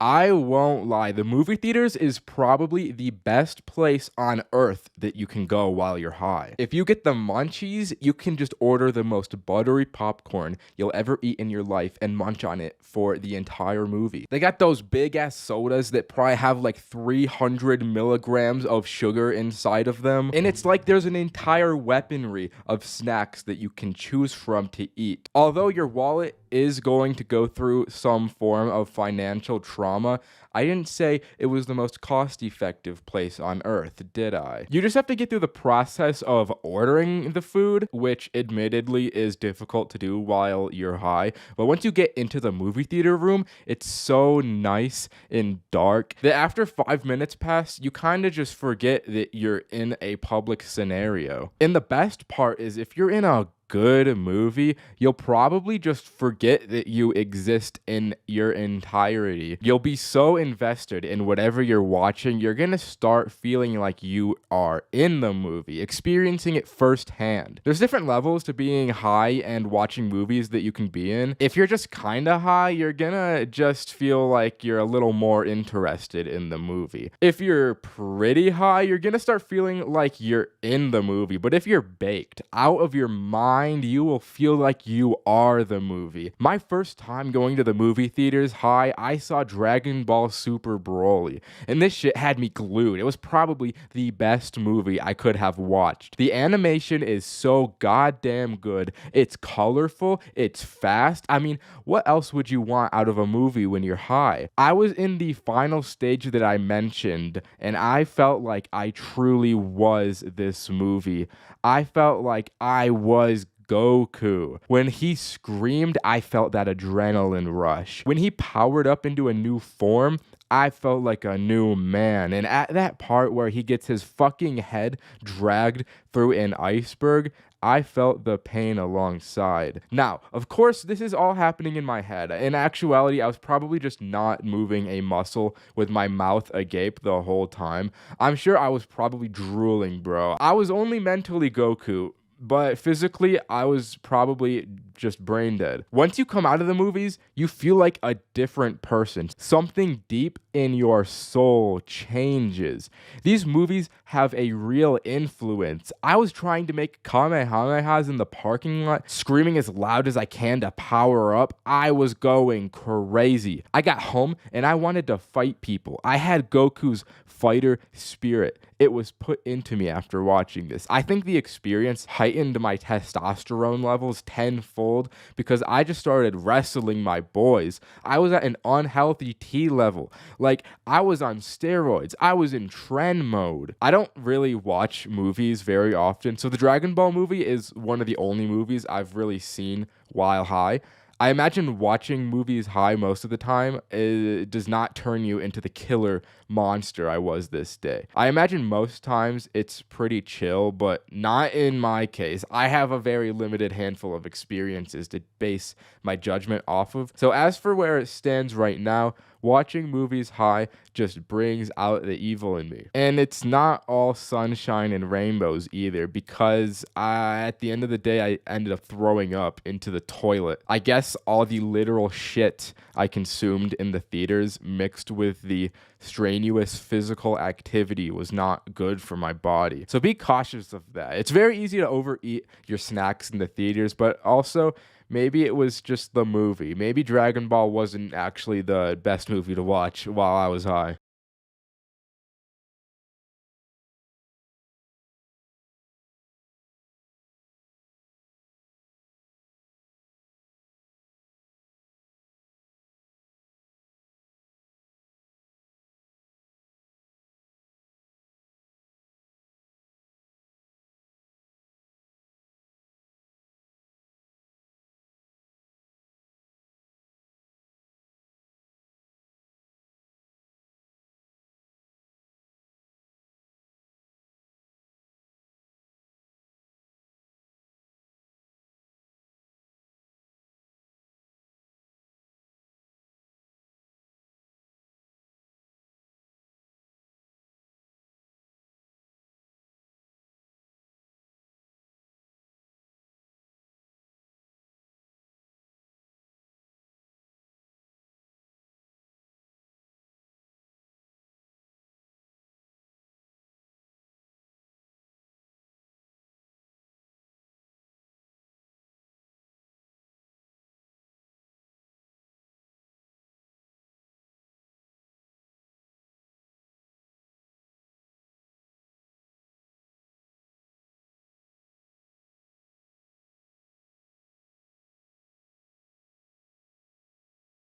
I won't lie, the movie theaters is probably the best place on earth that you can go while you're high. If you get the munchies, you can just order the most buttery popcorn you'll ever eat in your life and munch on it for the entire movie. They got those big ass sodas that probably have like 300 milligrams of sugar inside of them, and it's like there's an entire weaponry of snacks that you can choose from to eat. Although your wallet is going to go through some form of financial trauma, I didn't say it was the most cost-effective place on earth, did I? You just have to get through the process of ordering the food, which admittedly is difficult to do while you're high. But once you get into the movie theater room, it's so nice and dark that after 5 minutes pass, you kind of just forget that you're in a public scenario. And the best part is if you're in a good movie, you'll probably just forget that you exist in your entirety. You'll be so invested in whatever you're watching, you're gonna start feeling like you are in the movie, experiencing it firsthand. There's different levels to being high and watching movies that you can be in. If you're just kinda high, you're gonna just feel like you're a little more interested in the movie. If you're pretty high, you're gonna start feeling like you're in the movie. But if you're baked out of your mind, you will feel like you are the movie. My first time going to the movie theaters high, I saw Dragon Ball Super Broly, and this shit had me glued. It was probably the best movie I could have watched. The animation is so goddamn good. It's colorful, it's fast. I mean, what else would you want out of a movie when you're high? I was in the final stage that I mentioned, and I felt like I truly was this movie. I felt like I was Goku. When he screamed, I felt that adrenaline rush. When he powered up into a new form, I felt like a new man. And at that part where he gets his fucking head dragged through an iceberg, I felt the pain alongside. Now, of course, this is all happening in my head. In actuality, I was probably just not moving a muscle with my mouth agape the whole time. I'm sure I was probably drooling, bro. I was only mentally Goku, but physically, I was probably just brain dead. Once you come out of the movies, you feel like a different person. Something deep in your soul changes. These movies have a real influence. I was trying to make kamehamehas in the parking lot, screaming as loud as I can to power up. I was going crazy. I got home and I wanted to fight people. I had Goku's fighter spirit. It was put into me after watching this. I think the experience heightened my testosterone levels tenfold because I just started wrestling my boys. I was at an unhealthy T level. Like, I was on steroids. I was in trend mode. I don't really watch movies very often, so the Dragon Ball movie is one of the only movies I've really seen while high. I imagine watching movies high most of the time does not turn you into the killer monster I was this day. I imagine most times it's pretty chill, but not in my case. I have a very limited handful of experiences to base my judgment off of. So as for where it stands right now, watching movies high just brings out the evil in me. And it's not all sunshine and rainbows either, because at the end of the day, I ended up throwing up into the toilet. I guess all the literal shit I consumed in the theaters mixed with the strenuous physical activity was not good for my body. So be cautious of that. It's very easy to overeat your snacks in the theaters, but also maybe it was just the movie. Maybe Dragon Ball wasn't actually the best movie to watch while I was high.